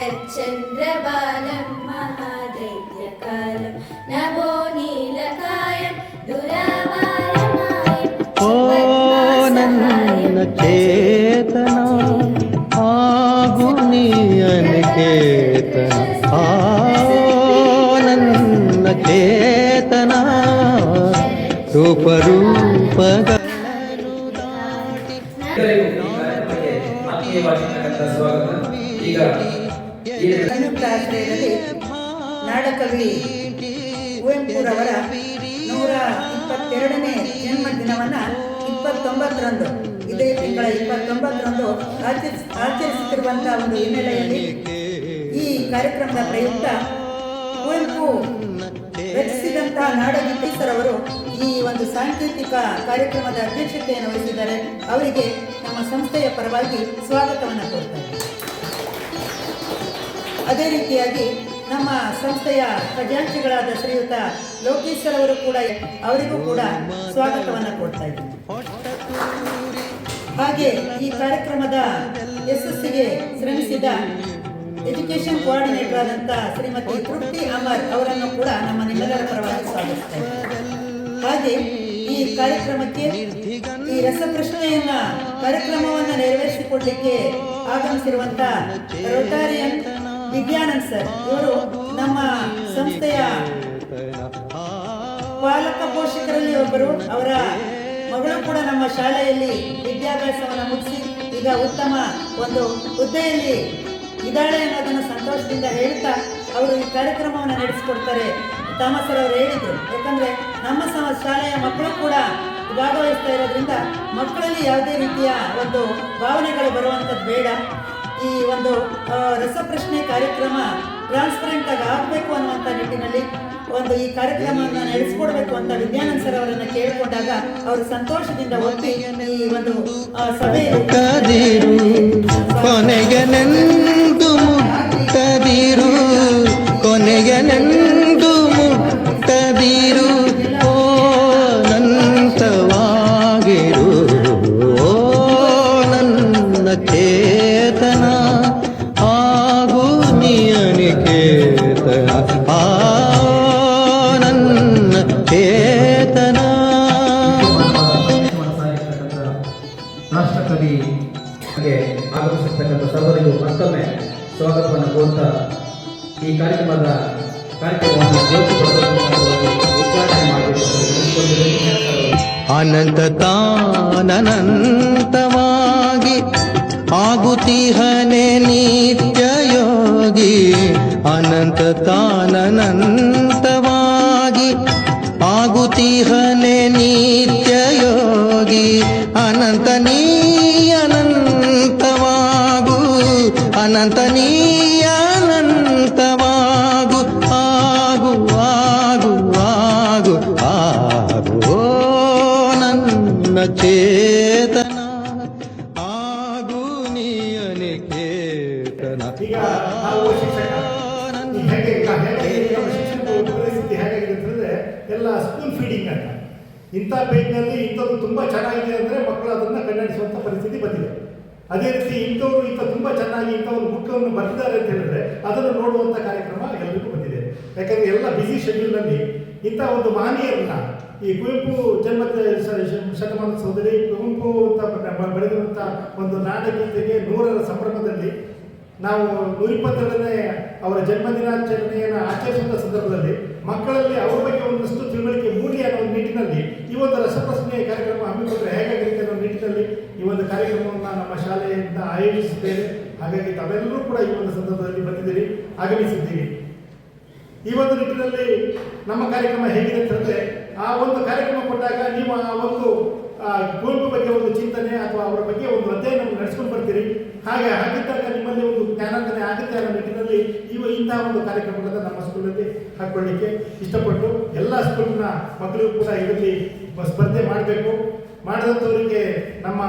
चन्द्रबालं महादैत्यकालं नभो नीलकायं दुरावारमायं ओ ನನ್ನ ಚೇತನ ಆಗುನಿ ಅನಿಕೇತನ ನನ್ನ ಚೇತನ ರೂಪಗಳನ್ನು ದಾಟಿ ಅನುಪ್ರಾಶ್ರಯದಲ್ಲಿ ನಾಡಕವಿ ಕುವೆಂಪುರವರ 122ನೇ ಜನ್ಮದಿನವನ್ನು 29ರಂದು ಇದೇ ತಿಂಗಳ 29ರಂದು ಆಚರಿಸುತ್ತಿರುವಂತಹ ಒಂದು ಹಿನ್ನೆಲೆಯಲ್ಲಿ ಈ ಕಾರ್ಯಕ್ರಮದ ಪ್ರಯುಕ್ತ ಕುವೆಂಪು ರಚಿಸಿದಂತಹ ನಾಡಗೀತೆಸರವರು ಈ ಒಂದು ಸಾಂಕೇತಿಕ ಕಾರ್ಯಕ್ರಮದ ಅಧ್ಯಕ್ಷತೆಯನ್ನು ವಹಿಸಿದ್ದಾರೆ. ಅವರಿಗೆ ನಮ್ಮ ಸಂಸ್ಥೆಯ ಪರವಾಗಿ ಸ್ವಾಗತವನ್ನು ಕೋರ್ತಾರೆ. ಅದೇ ರೀತಿಯಾಗಿ ನಮ್ಮ ಸಂಸ್ಥೆಯ ಖಜಾಂಚಿಗಳಾದ ಶ್ರೀಯುತ ಲೋಕೇಶ್ ಅವರು ಕೂಡ ಅವರಿಗೂ ಕೂಡ ಸ್ವಾಗತವನ್ನು ಕೊಡ್ತಾ ಇದ್ದೀವಿ. ಹಾಗೆ ಈ ಕಾರ್ಯಕ್ರಮದ ಯಶಸ್ಸಿಗೆ ಶ್ರಮಿಸಿದ ಎಜುಕೇಶನ್ ಕೋಆರ್ಡಿನೇಟರ್ ಆದಂಥ ಶ್ರೀಮತಿ ತೃಪ್ತಿ ಅಮರ್ ಅವರನ್ನು ಕೂಡ ನಮ್ಮ ನಿಮ್ಮೆಲ್ಲರ ಪರವಾಗಿ ಸ್ವಾಗತಿಸ್ತಾ ಇದ್ದೀವಿ. ಹಾಗೆ ಈ ಕಾರ್ಯಕ್ರಮಕ್ಕೆ ಈ ರಸಪ್ರಶ್ನೆಯನ್ನ ಕಾರ್ಯಕ್ರಮವನ್ನು ನೆರವೇರಿಸಿಕೊಡ್ಲಿಕ್ಕೆ ಆಗಮಿಸಿರುವಂತ ರೋಟಾರಿಯನ್ ವಿಜ್ಞಾನಂದ್ ಸರ್, ಇವರು ನಮ್ಮ ಸಂಸ್ಥೆಯ ಪಾಲಕ ಪೋಷಕರಲ್ಲಿ ಒಬ್ಬರು. ಅವರ ಮಗಳು ಕೂಡ ನಮ್ಮ ಶಾಲೆಯಲ್ಲಿ ವಿದ್ಯಾಭ್ಯಾಸವನ್ನು ಮುಗಿಸಿ ಈಗ ಉತ್ತಮ ಒಂದು ಹುದ್ದೆಯಲ್ಲಿ ಇದ್ದಾಳೆ ಅನ್ನೋದನ್ನು ಸಂತೋಷದಿಂದ ಹೇಳ್ತಾ ಅವರು ಈ ಕಾರ್ಯಕ್ರಮವನ್ನು ನಡೆಸಿಕೊಡ್ತಾರೆ. ಥಾಮಸರ್ ಅವರು ಹೇಳಿದರು, ಯಾಕಂದರೆ ನಮ್ಮ ಶಾಲೆಯ ಮಕ್ಕಳು ಕೂಡ ಭಾಗವಹಿಸ್ತಾ ಇರೋದ್ರಿಂದ ಮಕ್ಕಳಲ್ಲಿ ಯಾವುದೇ ರೀತಿಯ ಒಂದು ಭಾವನೆಗಳು ಬರುವಂಥದ್ದು ಬೇಡ. ಈ ಒಂದು ರಸಪ್ರಶ್ನೆ ಕಾರ್ಯಕ್ರಮ ಟ್ರಾನ್ಸ್ಪರೆಂಟ್ ಆಗಿ ಆಗಬೇಕು ಅನ್ನುವಂಥ ನಿಟ್ಟಿನಲ್ಲಿ ಒಂದು ಈ ಕಾರ್ಯಕ್ರಮವನ್ನು ನಡೆಸಿಕೊಡ್ಬೇಕು ಅಂತ ವಿಜ್ಞಾನಂದ್ ಸರ್ ಅವರನ್ನು ಕೇಳಿಕೊಂಡಾಗ ಅವರು ಸಂತೋಷದಿಂದ ಒಪ್ಪಿ ಈ ಒಂದು ಕೊನೆಗೆನೆಂದು ಮುಟ್ಟದಿರು ಓ ನಂತವಾಗಿರು ಓ ನನ್ನ ಚೇತನ ಆಗು ನಿಯನಿಕೇತನ ಆ ನನ್ನ ಚೇತನ. ರಾಷ್ಟ್ರಕವಿ ಆಗಮಿಸಿರ್ತಕ್ಕಂಥ ಸರ್ವರಿಗೂ ಮತ್ತೊಮ್ಮೆ ಸ್ವಾಗತವನ್ನು ಕೋರ್ತಾ ಈ ಕಾರ್ಯಕ್ರಮವನ್ನು ಉದ್ಘಾಟನೆ ಮಾಡಬೇಕು. ಅನಂತ ತಾನಂತವಾಗಿ ಆಗುತ್ತಿಹನೆ ನಿತ್ಯ ಯೋಗಿ. ಅನಂತ ತಾನಂತವಾಗಿ ಆಗುತ್ತಿಹನೆ ನಿತ್ಯ ಯೋಗಿ. ಅನಂತ ನೀ ಅನಂತವಾಗು ಅನಂತ ನೀ ಅನಂತವಾಗು ಆಗು ಆಗು ಆಗು ಆಗು ನನ್ನ ಚೇತನ ಆಗು ನಿಯನಿಕೇತನ. ಎಲ್ಲ ಸ್ಕೂಲ್ ಫೀಡಿಂಗ್ ಅಂತ ಇಂಥ ಪೇಜ್ನಲ್ಲಿ ಇಂಥದ್ದು ತುಂಬ ಚೆನ್ನಾಗಿದೆ ಅಂದರೆ ಮಕ್ಕಳು ಅದನ್ನು ಕನ್ನಡಿಸುವಂಥ ಪರಿಸ್ಥಿತಿ ಬಂದಿದೆ. ಅದೇ ರೀತಿ ಇಂಥವ್ರು ತುಂಬ ಚೆನ್ನಾಗಿ ಇಂಥ ಒಂದು ಬುಕ್ಕನ್ನು ಬರೆದಿದ್ದಾರೆ ಅಂತ ಹೇಳಿದ್ರೆ ಅದನ್ನು ನೋಡುವಂಥ ಕಾರ್ಯಕ್ರಮ ಎಲ್ಲರಿಗೂ ಬಂದಿದೆ. ಯಾಕಂದರೆ ಎಲ್ಲ ಬ್ಯುಸಿ ಶೆಡ್ಯೂಲ್ನಲ್ಲಿ ಇಂಥ ಒಂದು ಮಹನೀಯರನ್ನ ಈ ಕುವೆಂಪು ಶತಮಾನೋತ್ಸವದಲ್ಲಿ ಕುವೆಂಪು ಅಂತ ಬರೆದಿರುವಂಥ ಒಂದು ನಾಡಗೀತೆಗೆ 100ರ ಸಂಭ್ರಮದಲ್ಲಿ ನಾವು 122ನೇ ಅವರ ಜನ್ಮದಿನಾಚರಣೆಯನ್ನು ಆಚರಿಸುವಂಥ ಸಂದರ್ಭದಲ್ಲಿ ಮಕ್ಕಳಲ್ಲಿ ಅವರ ಬಗ್ಗೆ ಒಂದಷ್ಟು ತಿಳುವಳಿಕೆ ಮೂಡಿ ಅನ್ನೋ ಒಂದು ನಿಟ್ಟಿನಲ್ಲಿ ಈ ಒಂದು ರಸಪ್ರಶ್ನೆ ಕಾರ್ಯಕ್ರಮ ಹಮ್ಮಿಕೊಂಡ್ರೆ ಹೇಗಾಗುತ್ತೆ ಅನ್ನೋ ನಿಟ್ಟಿನಲ್ಲಿ ಈ ಒಂದು ಕಾರ್ಯಕ್ರಮವನ್ನು ನಮ್ಮ ಶಾಲೆಯಿಂದ ಆಯೋಜಿಸಿದ್ದೇವೆ. ಹಾಗಾಗಿ ತಾವೆಲ್ಲರೂ ಕೂಡ ಈ ಒಂದು ಸಂದರ್ಭದಲ್ಲಿ ಬಂದಿದ್ದೀರಿ, ಆಗಮಿಸಿದ್ದೀರಿ. ಈ ಒಂದು ನಿಟ್ಟಿನಲ್ಲಿ ನಮ್ಮ ಕಾರ್ಯಕ್ರಮ ಹೇಗಿದೆ ಅಂತಂದರೆ, ಆ ಒಂದು ಕಾರ್ಯಕ್ರಮ ಕೊಟ್ಟಾಗ ನೀವು ಆ ಒಂದು ಕುವೆಂಪು ಬಗ್ಗೆ ಒಂದು ಚಿಂತನೆ ಅಥವಾ ಅವರ ಬಗ್ಗೆ ಒಂದು ಅಧ್ಯಯನವನ್ನು ನಡೆಸ್ಕೊಂಡು ಬರ್ತೀರಿ. ಹಾಗಿದ್ದಾಗ ನಿಮ್ಮಲ್ಲಿ ಒಂದು ಜ್ಞಾನಾರ್ಜನೆ ಆಗುತ್ತೆ ಅನ್ನೋ ನಿಟ್ಟಿನಲ್ಲಿ ಇಂತಹ ಒಂದು ಕಾರ್ಯಕ್ರಮಗಳನ್ನು ನಮ್ಮ ಸ್ಕೂಲಲ್ಲಿ ಹಾಕ್ಕೊಳ್ಳಿಕ್ಕೆ ಇಷ್ಟಪಟ್ಟು ಎಲ್ಲ ಸ್ಕೂಲಿನ ಮಕ್ಕಳಿಗೂ ಕೂಡ ಇದರಲ್ಲಿ ಸ್ಪರ್ಧೆ ಮಾಡಬೇಕು. ಮಾಡಿದಂಥವರಿಗೆ ನಮ್ಮ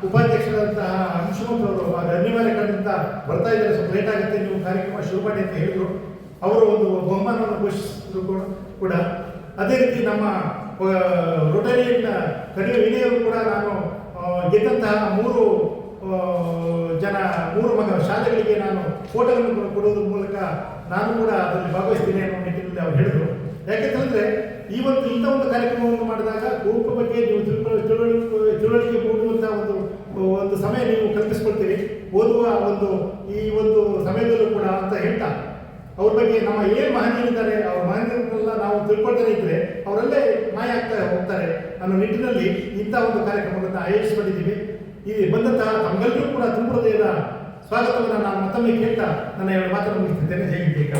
ಉಪಾಧ್ಯಕ್ಷರಾದಂತಹ ಅಂಶುಮಂತ್ ಅವರು ಅನಿವಾರ್ಯ ಕಾರಣದಿಂದ ಬರ್ತಾ ಇದ್ದಾರೆ, ಸ್ವಲ್ಪ ಲೇಟ್ ಆಗುತ್ತೆ, ನೀವು ಕಾರ್ಯಕ್ರಮ ಶುರು ಮಾಡಿ ಅಂತ ಹೇಳಿದರು. ಅವರು ಒಂದು ಬಹುಮಾನವನ್ನು ಘೋಷಿಸಿದ್ರು ಕೂಡ. ಅದೇ ರೀತಿ ನಮ್ಮ ರೋಟರಿಯನ್ ಕಡಿಮೆ ವಿನಯರು ಕೂಡ ನಾನು ಗೆದ್ದಂತಹ 3 3 ಶಾಲೆಗಳಿಗೆ ನಾನು ಫೋಟೋಗಳನ್ನು ಕೊಡುವುದರ ಮೂಲಕ ನಾನು ಕೂಡ ಅದರಲ್ಲಿ ಭಾಗವಹಿಸ್ತೀನಿ ಅನ್ನೋ ನಿಟ್ಟಿನಲ್ಲಿ ಅವರು ಹೇಳಿದರು. ಯಾಕೆಂತಂದರೆ ಇಂಥ ಒಂದು ಕಾರ್ಯಕ್ರಮವನ್ನು ಮಾಡಿದಾಗ ಕುವೆಂಪು ಬಗ್ಗೆ ನೀವು ತಿಳುವಳಿಕೆ ಮೂಡುವಂಥ ಒಂದು ಸಮಯ ನೀವು ಕಲ್ಪಿಸ್ಕೊಳ್ತೀರಿ ಓದುವ ಈ ಒಂದು ಸಮಯದಲ್ಲೂ ಕೂಡ ಅಂತ ಹೇಳ್ತಾ ಅವ್ರ ಬಗ್ಗೆ ನಮ್ಮ ಏನು ಮಹನೀಯರಿದ್ದಾರೆ ಅವ್ರ ಮಹನೀಯರನ್ನೆಲ್ಲ ನಾವು ತಿಳ್ಕೊಳ್ತಾನೆ ಇದ್ದರೆ ಅವರಲ್ಲೇ ಮಾಯ ಆಗ್ತಾ ಹೋಗ್ತಾರೆ ಅನ್ನೋ ನಿಟ್ಟಿನಲ್ಲಿ ಇಂಥ ಒಂದು ಕಾರ್ಯಕ್ರಮವನ್ನು ಆಯೋಜಿಸಿಕೊಂಡಿದ್ದೀವಿ. ಈ ಬಂದಂತಹ ತಮ್ಮೆಲ್ಲರೂ ಕೂಡ ತುಂಬ ಹೃದಯದ ಸ್ವಾಗತವನ್ನು ನಾನು ಮತ್ತೊಮ್ಮೆ ಕೇಳ್ತಾ ನನ್ನ 2 ಮಾತನ್ನು ಮುಗಿಸುತ್ತಿದ್ದೇನೆ. ಜೈ ಹಿಂದ್.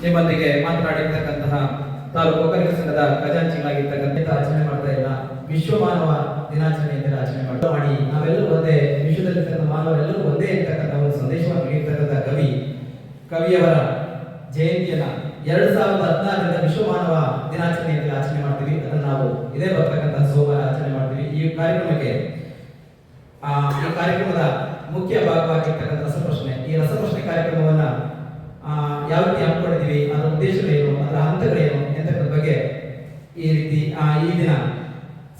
ನಿಮ್ಮೊಂದಿಗೆ ಮಾತನಾಡಿರ್ತಕ್ಕಂತಹ ತಾಲೂಕು ಒಕ್ಕಲಿಗ ಸಂಘದ ಖಜಾಂಚಿಗಳಾಗಿರ್ತಕ್ಕಂಥ ಆಚರಣೆ ಮಾಡ್ತಾ ಇಲ್ಲ ವಿಶ್ವ ಮಾನವ ದಿನಾಚರಣೆಯಿಂದ ಆಚರಣೆ ಮಾಡಿ ನಾವೆಲ್ಲರೂ ಒಂದೇ, ವಿಶ್ವದಲ್ಲಿರ್ತಕ್ಕಂಥ ಮಾನವರೆಲ್ಲರೂ ಒಂದೇ ಇರ್ತಕ್ಕಂಥ ಒಂದು ಸಂದೇಶವನ್ನು ನೀಡಿರ್ತಕ್ಕಂಥ ಕವಿಯವರ ಜಯಂತಿಯನ್ನ 2016ರಿಂದ ವಿಶ್ವ ಮಾನವ ದಿನಾಚರಣೆಯಲ್ಲಿ ಆಚರಣೆ ಮಾಡ್ತೀವಿ. ಅದನ್ನು ನಾವು ಇದೇ ಬರ್ತಕ್ಕಂಥ ಸೋಮವಾರ ಆಚರಣೆ ಮಾಡ್ತೀವಿ. ಈ ಕಾರ್ಯಕ್ರಮದ ಮುಖ್ಯ ಭಾಗವಾಗಿರ್ತಕ್ಕಂಥ ರಸಪ್ರಶ್ನೆ, ಈ ರಸಪ್ರಶ್ನೆ ಕಾರ್ಯಕ್ರಮವನ್ನ ಯಾವ ರೀತಿ ಹಮ್ಮಿಕೊಂಡಿದ್ದೀವಿ, ಅದರ ಉದ್ದೇಶಗಳೇನು, ಅದರ ಹಂತಗಳೇನು ಎಂತಕ್ಕಂಥ ಬಗ್ಗೆ ಈ ದಿನ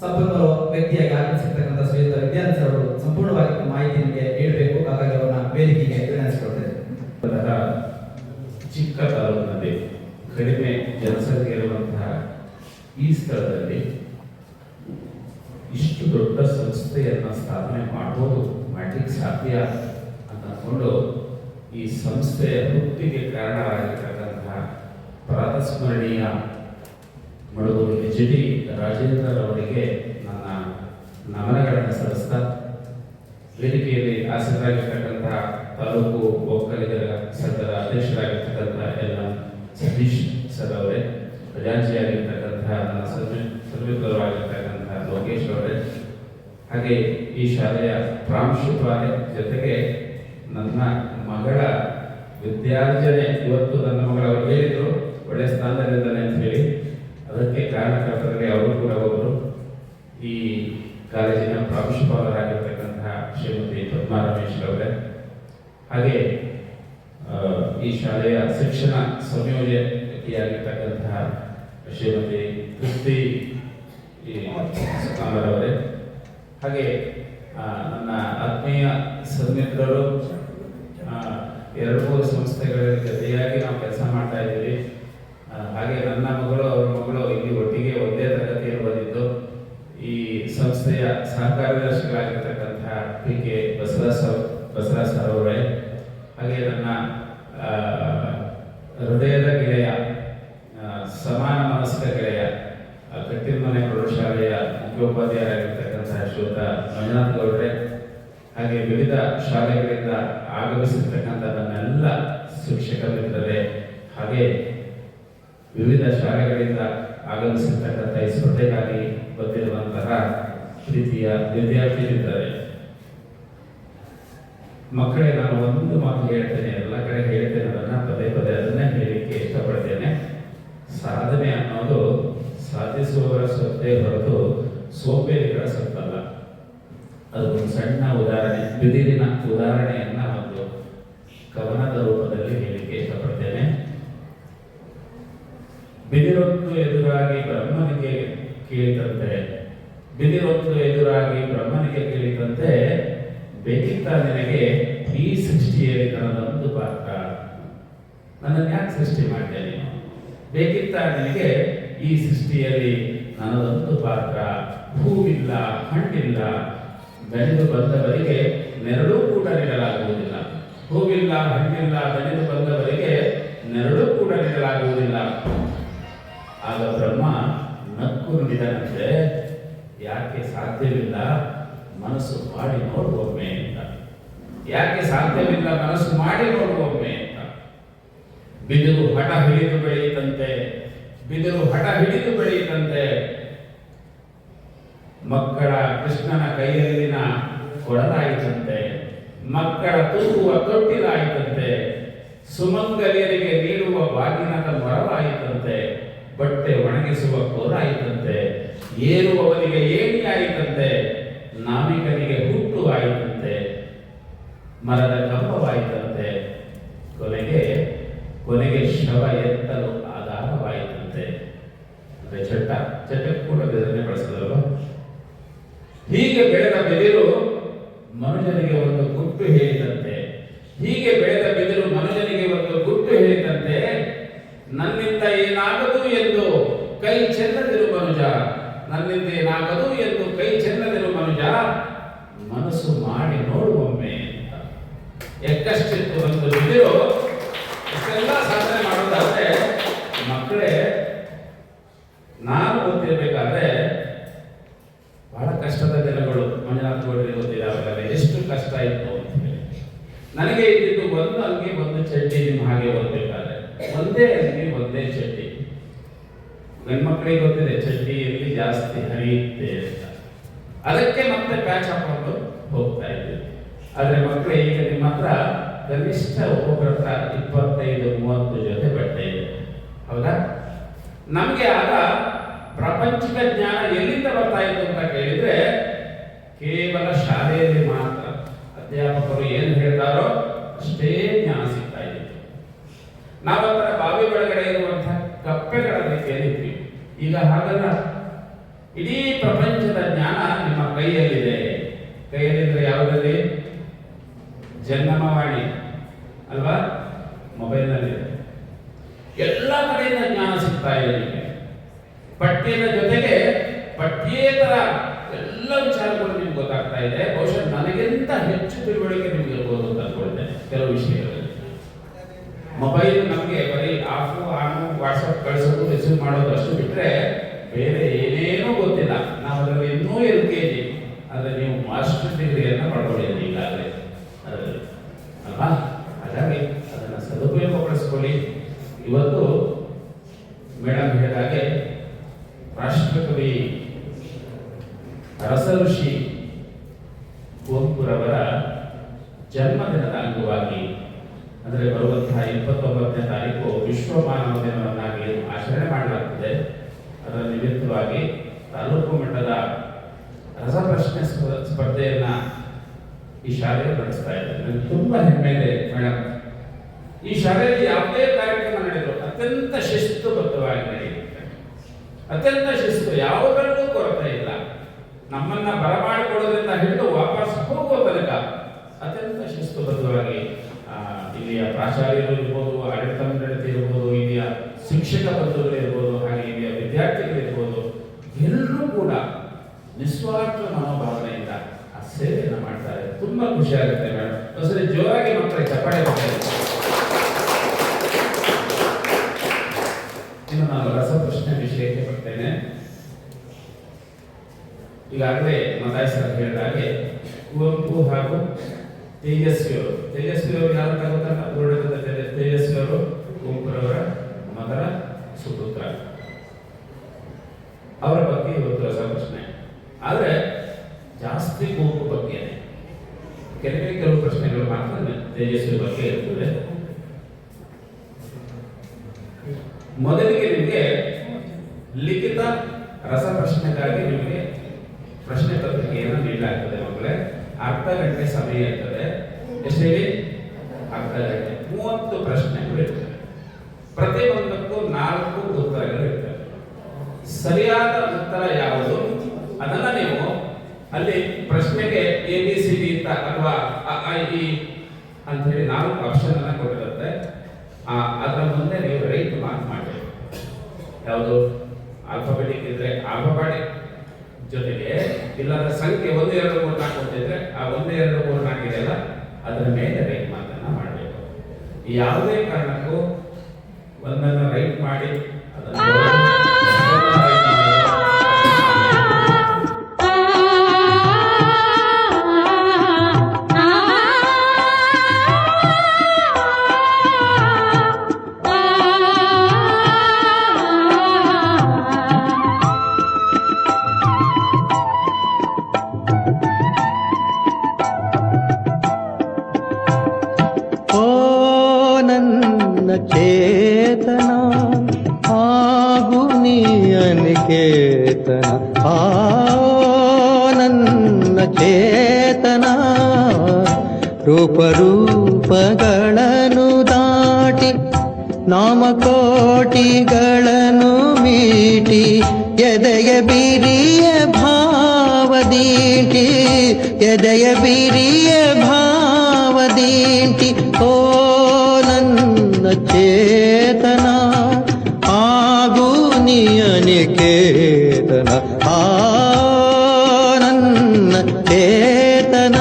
ಸಂಪನ್ಮೂಲ ವ್ಯಕ್ತಿಯಾಗಿ ಆಗಮಿಸಿರ್ತಕ್ಕಂಥ ಶ್ರೀಯುತ ವಿದ್ಯಾನಂದ ಅವರು ಸಂಪೂರ್ಣವಾಗಿ ಮಾಹಿತಿ ನಿಮಗೆ ನೀಡಬೇಕು. ಹಾಗಾಗಿ ಅವರನ್ನ ವೇದಿಕೆಗೆ ವಿನಂತಿಸಿಕೊಳ್ತೇವೆ. ಚಿಕ್ಕ ತಾಲೂಕಿನಲ್ಲಿ ಕಡಿಮೆ ಜನಸಂಖ್ಯೆ ಇರುವಂತಹ ಈ ಸ್ಥಳದಲ್ಲಿ ಇಷ್ಟು ದೊಡ್ಡ ಸಂಸ್ಥೆಯನ್ನು ಸ್ಥಾಪನೆ ಮಾಡಲಿಕ್ಕೆ ಸಾಧ್ಯ ಅಂತ ಅಂದ್ಕೊಂಡು ಈ ಸಂಸ್ಥೆಯ ಹುಟ್ಟಿಗೆ ಕಾರಣವಾಗಿರ್ತಕ್ಕಂತಹ ಪ್ರಾತಸ್ಮರಣೀಯ ಮಡಗೂರು HD ರಾಜೇಂದ್ರ ಅವರಿಗೆ ನನ್ನ ನಮನಗಳನ್ನು ಸಲ್ಲಿಸ್ತಾ ವೇದಿಕೆಯಲ್ಲಿ ಆಸಕ್ತರಾಗಿರ್ತಕ್ಕಂತಹ ತಾಲೂಕು ಒಕ್ಕಲಿಗರ ಸಂಘದ ಅಧ್ಯಕ್ಷರಾಗಿರ್ತಕ್ಕಂಥ ಎಲ್ಲ ಸತೀಶ್ ಸರ್ ಅವರೇ, ಖಜಾಂಚಿಯಾಗಿರ್ತಕ್ಕಂತಹ ನನ್ನ ಸನ್ಮಿತ್ರರಾಗಿರ್ತಕ್ಕಂತಹ ಲೋಕೇಶ್ ಅವರೇ, ಹಾಗೆ ಈ ಶಾಲೆಯ ಪ್ರಾಂಶುಪಾಲೆ ಜೊತೆಗೆ ನನ್ನ ಮಗಳ ವಿದ್ಯಾರ್ಜನೆ ಇವತ್ತು ನನ್ನ ಮಗಳು ಹೇಳಿದರು ಒಳ್ಳೆಯ ಸ್ಥಾನದಲ್ಲಿದ್ದಾನೆ ಅಂತ ಹೇಳಿ, ಅದಕ್ಕೆ ಕಾರಣಕರ್ತರಲ್ಲಿ ಅವರು ಕೂಡ ಒಬ್ಬರು. ಈ ಕಾಲೇಜಿನ ಪ್ರಾಂಶುಪಾಲರಾಗಿರ್ತಕ್ಕಂತಹ ಶ್ರೀಮತಿ ಪದ್ಮಾ ರಮೇಶ್ ಅವರೇ, ಹಾಗೆ ಈ ಶಾಲೆಯ ಶಿಕ್ಷಣ ಸಂಯೋಜಕಿಯಾಗಿರ್ತಕ್ಕಂತಹ ಶ್ರೀಮತಿ ಕೃತಿ ಅವರೇ, ಹಾಗೆ ನನ್ನ ಆತ್ಮೀಯ ಸನ್ಮಿತ್ರರು 2-3 ಸಂಸ್ಥೆಗಳ ಜೊತೆಯಾಗಿ ನಾವು ಕೆಲಸ ಮಾಡ್ತಾ ಇದ್ದೀವಿ. ಹಾಗೆ ನನ್ನ ಮಗಳು ಅವರ ಮಗಳು ಇಲ್ಲಿ ಒಟ್ಟಿಗೆ ಒಂದೇ ತರಗತಿಯಲ್ಲಿ ಓದಿದ್ದು. ಈ ಸಂಸ್ಥೆಯ ಸಹಕಾರ್ಯದರ್ಶಿಗಳಾಗಿರ್ತಕ್ಕಂತಹ PK ಬಸವರಾಜ್ ಸರ್ ಅವರೇ, ಹಾಗೆ ನನ್ನ ಹೃದಯದ ಗೆಳೆಯ, ಸಮಾನ ಮನಸ್ಕ ಗೆಳೆಯ, ಕಟ್ಟಿಮನೆ ಪ್ರೌಢಶಾಲೆಯ ಮುಖ್ಯೋಪಾಧ್ಯಾಯರಾಗಿರ್ತಕ್ಕಂತಹ ಶ್ರೀಯುತ ಮಂಜುನಾಥ್ ಗೌಡ್ರೆ, ಹಾಗೆ ವಿವಿಧ ಶಾಲೆಗಳಿಂದ ಆಗಮಿಸಿರ್ತಕ್ಕಂಥ ನನ್ನೆಲ್ಲ ಶಿಕ್ಷಕ ಮಿತ್ರರೇ, ಹಾಗೆ ವಿವಿಧ ಶಾಲೆಗಳಿಂದ ಆಗಮಿಸಿರ್ತಕ್ಕಂಥ ಈ ಸ್ಪರ್ಧೆಗಾಗಿ ಬಂದಿರುವಂತಹ ಪ್ರೀತಿಯ ವಿದ್ಯಾರ್ಥಿ ಮಿತ್ರರೇ, ಮಕ್ಕಳೇ, ನಾನು ಒಂದು ಮಾತು ಹೇಳ್ತೇನೆ, ಎಲ್ಲ ಕಡೆ ಹೇಳ್ತೇನೆ, ಅದನ್ನು ಪದೇ ಅದನ್ನೇ ಹೇಳಲಿಕ್ಕೆ ಇಷ್ಟಪಡ್ತೇನೆ. ಸಾಧನೆ ಅನ್ನೋದು ಸಾಧಿಸುವವರ ಸೊತ್ತೇ ಹೊರತು ಸೋಂಬೇರಿಗಳ ಸೊತ್ತಲ್ಲ. ಅದೊಂದು ಸಣ್ಣ ಉದಾಹರಣೆ, ಬಿದಿರಿನ ಉದಾಹರಣೆಯನ್ನ ಒಂದು ಕವನದ ರೂಪದಲ್ಲಿ ಹೇಳಲಿಕ್ಕೆ ಇಷ್ಟಪಡ್ತೇನೆ. ಬಿದಿರೊಂದು ಎದುರಾಗಿ ಬ್ರಹ್ಮನಿಗೆ ಕೇಳಿದಂತೆ, ಬಿದಿರೊಂದು ಎದುರಾಗಿ ಬ್ರಹ್ಮನಿಗೆ ಕೇಳಿದಂತೆ, ಬೇಕಿತ್ತ ನಿನಗೆ ಈ ಸೃಷ್ಟಿಯಲ್ಲಿ ನನ್ನದೊಂದು ಪಾತ್ರ, ನನ್ನನ್ನು ಯಾಕೆ ಸೃಷ್ಟಿ ಮಾಡಿದೆ ನೀನು? ಬೇಕಿತ್ತ ನಿನಗೆ ಈ ಸೃಷ್ಟಿಯಲ್ಲಿ ನನ್ನದೊಂದು ಪಾತ್ರ, ಹೂವಿಲ್ಲ ಹಣ್ಣಿಲ್ಲ, ದಣಿದು ಬಂದವರಿಗೆ ನೆರಳು ಕೂಡ ನೀಡಲಾಗುವುದಿಲ್ಲ. ಹೂವಿಲ್ಲ ಹಣ್ಣಿಲ್ಲ, ದಣಿದು ಬಂದವರಿಗೆ ನೆರಳು ಕೂಡ ನೀಡಲಾಗುವುದಿಲ್ಲ. ಆಗ ಬ್ರಹ್ಮ ನಕ್ಕು ನುಡಿದನಂತೆ, ಯಾಕೆ ಸಾಧ್ಯವಿಲ್ಲ ಮನಸ್ಸು ಮಾಡಿ ನೋಡುವೊಮ್ಮೆ ಅಂತ. ಯಾಕೆ ಸಾಧ್ಯವಿಲ್ಲ ಮನಸ್ಸು ಮಾಡಿ ನೋಡುವೊಮ್ಮೆ ಅಂತ. ಬಿದಿರು ಹಠ ಹಿಡಿದು ಬೆಳೆಯಿತಂತೆ, ಬಿದಿರು ಹಠ ಹಿಡಿದು ಬೆಳೆಯಿತಂತೆ, ಮಕ್ಕಳ ಕೃಷ್ಣನ ಕೈಯಲ್ಲಿನ ಕೊಡಲಾಯಿತಂತೆ, ಮಕ್ಕಳ ತೂಗುವ ತೊಟ್ಟಿಲಾಯಿತಂತೆ, ಸುಮಂಗಲಿಯರಿಗೆ ನೀಡುವ ಬಾಗಿನದ ಮೊರವಾಯಿತಂತೆ, ಬಟ್ಟೆ ಒಣಗಿಸುವ ಕೋಲಾಯಿತಂತೆ, ಏರುವವನಿಗೆ ಏಣಿಯಾಯಿತಂತೆ, ನಾವಿಕನಿಗೆ ಹುಟ್ಟು ಆಯಿತಂತೆ, ಮರದ ಕಂಬವಾಯಿತಂತೆ, ಕೊನೆಗೆ ಶವ ಎತ್ತಲು ಆಧಾರವಾಯಿತಂತೆ. ಅಂದ್ರೆ ಚಟ್ಟಕ್ಕೆ ಕೂಡ ಬೆದರನೆ ಬಳಸಿದವರು. ಹೀಗೆ ಬೆಳೆದ ಬೆದಿರು ಮನುಜನಿಗೆ ಒಂದು ಗುಟ್ಟು ಹೇಳಿದಂತೆ, ಹೀಗೆ ಬೆಳೆದ ಬಿದಿರು ಮನುಜನಿಗೆ ಒಂದು ಗುಟ್ಟು ಹೇಳಿದಂತೆ, ನನ್ನಿಂದ ಏನಾಗದು ಎಂದು ಕೈ ಚೆಲ್ಲದಿರು ಮನುಜ, ನನ್ನಿಂದ ಏನಾಗದು ಎಂದು ಕೈ ಚೆಲ್ಲದಿರು ಮನುಜ, ಮನಸ್ಸು ಮಾಡಿ ನೋಡುವೊಮ್ಮೆ ಅಂತ. ಎಕ್ಕಷ್ಟಿತ್ತು ಒಂದು ಬಿದಿರು, ಇಷ್ಟೆಲ್ಲ ಸಾಧನೆ ಮಾಡೋದಾದ್ರೆ ಮಕ್ಕಳೇ, ನಾನು ಓದ್ತಿರ್ಬೇಕಾದ್ರೆ ಬಹಳ ಕಷ್ಟದ ದಿನಗಳು ಮಂಜುನಾಥ್ ಗೌಡರಿಗೆ ಗೊತ್ತಿದ್ದಾವೆ, ಎಷ್ಟು ಕಷ್ಟ ಇತ್ತು ಅಂತ ಹೇಳಿ. ನನಗೆ ಇದ್ದಿದ್ದು ಒಂದು ಅಂಗಿ ಒಂದು ಚಡ್ಡಿ, ನಿಮ್ಮ ಹಾಗೆ ಓದ್ಬೇಕಾದ್ರೆ ಒಂದೇ ಅಂಗಿ ಒಂದೇ ಚಡ್ಡಿ. ಗಂಡ್ಮಕ್ಳಿಗೆ ಗೊತ್ತಿದೆ ಚಡ್ಡಿಯಲ್ಲಿ ಜಾಸ್ತಿ ಹರಿಯುತ್ತೆ ಅಂತ, ಅದಕ್ಕೆ ಮತ್ತೆ ಪ್ಯಾಚ್ ಹಾಕೊಂಡು ಹೋಗ್ತಾ ಇದ್ದೀವಿ. ಆದ್ರೆ ಮಕ್ಕಳು ಈಗ ನಿಮ್ಮ ಹತ್ರ ಕನಿಷ್ಠ ಒಬ್ಬೊಬ್ಬರ ಹತ್ರ 25-30 ಜೊತೆ ಬಟ್ಟೆ ಇದೆ, ಹೌದಾ? ನಮ್ಗೆ ಆಗ ಪ್ರಾಪಂಚಿಕ ಜ್ಞಾನ ಎಲ್ಲಿಂದ ಬರ್ತಾ ಇತ್ತು ಅಂತ ಕೇಳಿದ್ರೆ ಕೇವಲ ಶಾಲೆಯಲ್ಲಿ ಮಾತ್ರ ಅಧ್ಯಾಪಕರು ಏನು ಹೇಳ್ತಾರೋ ಅಷ್ಟೇ ಜ್ಞಾನ ಸಿಗ್ತಾ ಇತ್ತು. ನಾವಂತರ ಬಾವಿ ಒಳಗಡೆ ಇರುವಂತಹ ಕಪ್ಪೆಗಳ ರೀತಿಯಲ್ಲಿದ್ವಿ. ಈಗ ಹಾಗಲ್ಲ, ಇಡೀ ಪ್ರಪಂಚದ ಜ್ಞಾನ ನಿಮ್ಮ ಕೈಯಲ್ಲಿದೆ. ಕೈಯಲ್ಲಿದ್ರೆ ಯಾವುದಲ್ಲಿ? ಜಂಗಮವಾಣಿ ಅಲ್ವಾ, ಮೊಬೈಲ್ನಲ್ಲಿದೆ. ಎಲ್ಲ ಕಡೆಯಿಂದ ಜ್ಞಾನ ಸಿಗ್ತಾ ಇದೆ ನಿಮಗೆ. ಪಠ್ಯದ ಜೊತೆಗೆ ಪಠ್ಯೇತರ ಎಲ್ಲ ವಿಚಾರಗಳು ನಿಮ್ಗೆ ಗೊತ್ತಾಗ್ತಾ ಇದೆ. ಬಹುಶಃ ನನಗಿಂತ ಹೆಚ್ಚು ತಿಳುವಳಿಕೆ ನಿಮ್ಗೆ ಇರ್ಬೋದು ಅಂತ ಅನ್ಕೊಳ್ತೇನೆ ಕೆಲವು ವಿಷಯಗಳಲ್ಲಿ. ಮೊಬೈಲ್ ನಮಗೆ ಬರೀ ಆಫು ಆನು ವಾಟ್ಸಪ್ ಕಳಿಸೋದು ರಿಸೀವ್ ಮಾಡೋದು ಅಷ್ಟು ಬಿಟ್ಟರೆ ಬೇರೆ ಏನೇನೂ ಗೊತ್ತಿಲ್ಲ. ನಾವು ಅದರಲ್ಲಿ ಇನ್ನೂ LKG, ಆದರೆ ನೀವು ಮಾಸ್ಟರ್ ಡಿಗ್ರಿಯನ್ನು ಪಡ್ಕೊಂಡಿದ್ದೀರಿ ಈಗಾಗಲೇ ಅದರಲ್ಲಿ ಅಲ್ವಾ? ಹಾಗಾಗಿ ಅದನ್ನು ಸದುಪಯೋಗಪಡಿಸ್ಕೊಳ್ಳಿ. ಇವತ್ತು ಮೇಡಮ್ ಹೇಳಿದ ಹಾಗೆ ರಾಷ್ಟ್ರಕವಿ ರಸಋಷಿ ಕುವೆಂಪುರವರ ಜನ್ಮದಿನದ ಅಂಗವಾಗಿ, ಅಂದರೆ ಬರುವಂತಹ 29ನೇ ತಾರೀಕು ವಿಶ್ವ ಮಾನವ ದಿನವನ್ನಾಗಿ ಆಚರಣೆ ಮಾಡಲಾಗ್ತದೆ. ಅದರ ನಿಮಿತ್ತವಾಗಿ ತಾಲೂಕು ಮಟ್ಟದ ರಸಪ್ರಶ್ನೆ ಸ್ಪರ್ಧೆಯನ್ನ ಈ ಶಾಲೆಯಲ್ಲಿ ನಡೆಸ್ತಾ ಇದ್ದಾರೆ. ನನಗೆ ತುಂಬಾ ಹೆಮ್ಮೆ ಇದೆ ಮೇಡಮ್. ಈ ಶಾಲೆಯಲ್ಲಿ ಯಾವುದೇ ಕಾರ್ಯಕ್ರಮ ನಡೆದರೂ ಅತ್ಯಂತ ಶಿಸ್ತುಬದ್ಧವಾಗಿ ನಡೆಯುತ್ತೆ. ಅತ್ಯಂತ ಶಿಸ್ತು, ಯಾವುದರಲ್ಲೂ ಕೊರತೆ ಇಲ್ಲ. ನಮ್ಮನ್ನ ಬರಮಾಡಿಕೊಡೋದ್ರಿಂದ ಹಿಡಿದು ವಾಪಸ್ ಹೋಗುವ ತನಕ ಅತ್ಯಂತ ಶಿಸ್ತುಬದ್ಧವಾಗಿ ಇಲ್ಲಿಯ ಪ್ರಾಚಾರ್ಯರು ಇರ್ಬೋದು, ಆಡಳಿತ ಮಂಡಳಿ ಇರ್ಬೋದು, ಇಲ್ಲಿಯ ಶಿಕ್ಷಕ ಬಂಧುಗಳು ಇರ್ಬೋದು, ಹಾಗೆ ಇಲ್ಲಿಯ ವಿದ್ಯಾರ್ಥಿಗಳು ಇರ್ಬೋದು, ಎಲ್ಲರೂ ಕೂಡ ನಿಸ್ವಾರ್ಥ ಮನೋಭಾವನೆಯಿಂದ ಆ ಸೇವೆಯನ್ನು ಮಾಡ್ತಾರೆ. ತುಂಬಾ ಖುಷಿ ಆಗುತ್ತೆ ಮೇಡಮ್. ಒಂದ್ಸರಿ ಜೋರಾಗಿ ಮಕ್ಕಳಿಗೆ ಚಪ್ಪಾಳೆ ಬರ್ತಾರೆ. ಇನ್ನು ನಾನು ರಸಪ್ರಶ್ನೆ ವಿಷಯಕ್ಕೆ ಬರ್ತೇನೆ. ಈಗಾಗಲೇ ಮತಾಯಿ ಸರ್ ಹೇಳಿದ ಹಾಗೆ ಕುವೆಂಪು ಹಾಗೂ ತೇಜಸ್ವಿಯವರು ಯಾರು ಗೊತ್ತಲ್ಲ, ತೇಜಸ್ವಿಯವರು ಕುವೆಂಪುರವರ ಮಗನ ಸುಪುತ್ರ. ಅವರ ಬಗ್ಗೆ ಇವತ್ತು ರಸಪ್ರಶ್ನೆ. ಆದ್ರೆ ಜಾಸ್ತಿ ಕುವೆಂಪು ಬಗ್ಗೆನೆ, ಕೆಲವು ಪ್ರಶ್ನೆಗಳು ಮಾತ್ರ ತೇಜಸ್ವಿ ಬಗ್ಗೆ ಇರ್ತದೆ. ಮೊದಲಿಗೆ ನಿಮಗೆ ಲಿಖಿತ ರಸಪ್ರಶ್ನೆಗಾಗಿ ನಿಮಗೆ ಪ್ರಶ್ನೆ ಪತ್ರಿಕೆಯನ್ನು ನೀಡಲಾಗ್ತದೆ ಮಕ್ಕಳೇ. ಅರ್ಧ ಗಂಟೆ ಸಮಯ ಇರ್ತದೆ. ಎಷ್ಟು ಹೇಳಿ? ಅರ್ಧ ಗಂಟೆ. 30 ಪ್ರಶ್ನೆಗಳು ಇರ್ತವೆ. ಪ್ರತಿಯೊಂದಕ್ಕೂ 4 ಉತ್ತರಗಳು ಇರ್ತವೆ. ಸರಿಯಾದ ಉತ್ತರ ಯಾವುದು ಅದನ್ನ ನೀವು ಅಲ್ಲಿ ಪ್ರಶ್ನೆಗೆ ABCD ಅಂತ ಅಥವಾ I ಅಂತ ಹೇಳಿ 4 ಆಪ್ಷನ್ ಅನ್ನ ಕೊಟ್ಟಿರುತ್ತೆ. ಅದರ ಮುಂದೆ ನೀವು ರೈಟ್ ಮಾರ್ಕ್ ಮಾಡಬೇಕು. ಯಾವುದು? ಆಲ್ಫಾಬೆಟಿಕ್ ಇದ್ರೆ ಆಲ್ಫಾಬೆಟಿಕ್ ಜೊತೆಗೆ ಇಲ್ಲದ ಸಂಖ್ಯೆ 1 2 3 4 ಕೊಟ್ಟಿದ್ರೆ ಆ 1 2 3 4 ಇದೆಯಲ್ಲ ಅದರ ಮೇಲೆ ರೈಟ್ ಮಾರ್ಕನ್ನ ಮಾಡಬೇಕು. ಯಾವುದೇ ಕಾರಣಕ್ಕೂ ಒಂದನ್ನು ರೈಟ್ ಮಾಡಿ ಚೇತನ ಹಾಗೂ ನೀ ಅನಿಕೇತನ, ನನ್ನ ಚೇತನ ರೂಪಗಳನ್ನು ದಾಟಿ ನಾಮಕೋಟಿಗಳನ್ನು ಮೀಟಿ ಎದೆಯ ಬಿರಿಯ ಭಾವ ಭಾವದೀಂಟಿ ಎದೆಯ ಬಿರಿಯ ಭಾವದೀಂಟಿ ಓ ನನ್ನ ಚೇತನ ಆಗು ನಿಯನಿಕೇತನ ಆ ನನ್ನ ಚೇತನ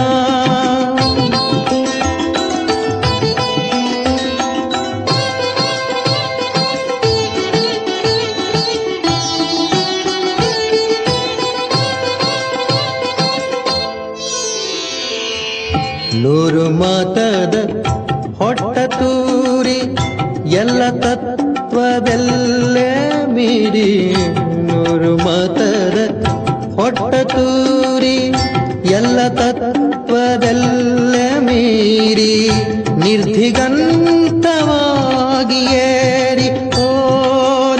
ನೂರು ಮಾತದ ಹೊಟ್ಟ ತೂರಿ ಎಲ್ಲ ತತ್ವದಲ್ಲೇ ಮೀರಿ ನೂರು ಮಾತದ ಹೊಟ್ಟ ತೂರಿ ಎಲ್ಲ ತತ್ವದಲ್ಲೇ ಮೀರಿ ನಿರ್ಧಿಗಂತವಾಗಿ ಏರಿ ಓ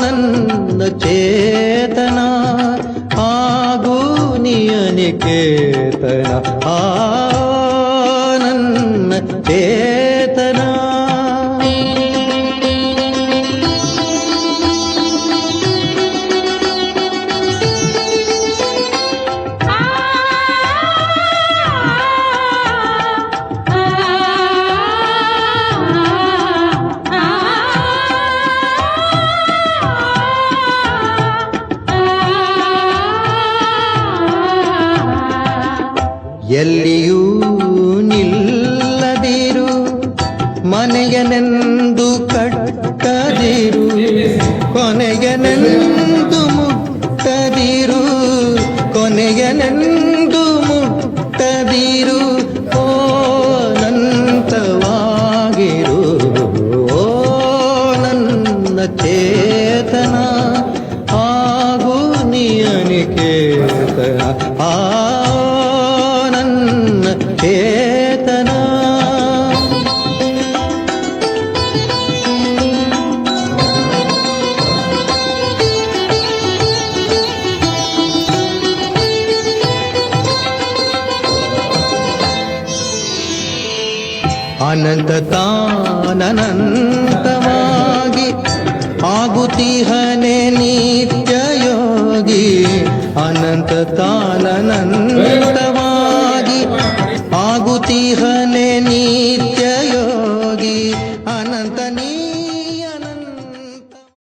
ನನ್ನ ಚೇತನ ಆಗು ನಿಯನಿಕೇತನ ಆ ನನ್ನ ಚೇತನ ಎಲ್ಲಿಯೂ ನಿಲ್ಲದಿರು ಮನೆಯನೆಂದು ಕಟ್ಟದಿರು ಕೊನೆಯನೆಂದು ಮುಟ್ಟದಿರು ಕೊನೆಯನೆಂದು ಮುಟ್ಟದಿರು ಓ ಅನಂತವಾಗಿರು ಓ ನನ್ನ ಚೇತನ ಆಗು ನಿಯನಿಕೇತನ ಆ ನನ್ನ ಚೇತನ ಅನಂತ ತಾನಂತವಾಗಿ ಆಗುತ್ತಿಹನೆ ನಿತ್ಯ ಯೋಗಿ ಅನಂತ ತಾನಂತ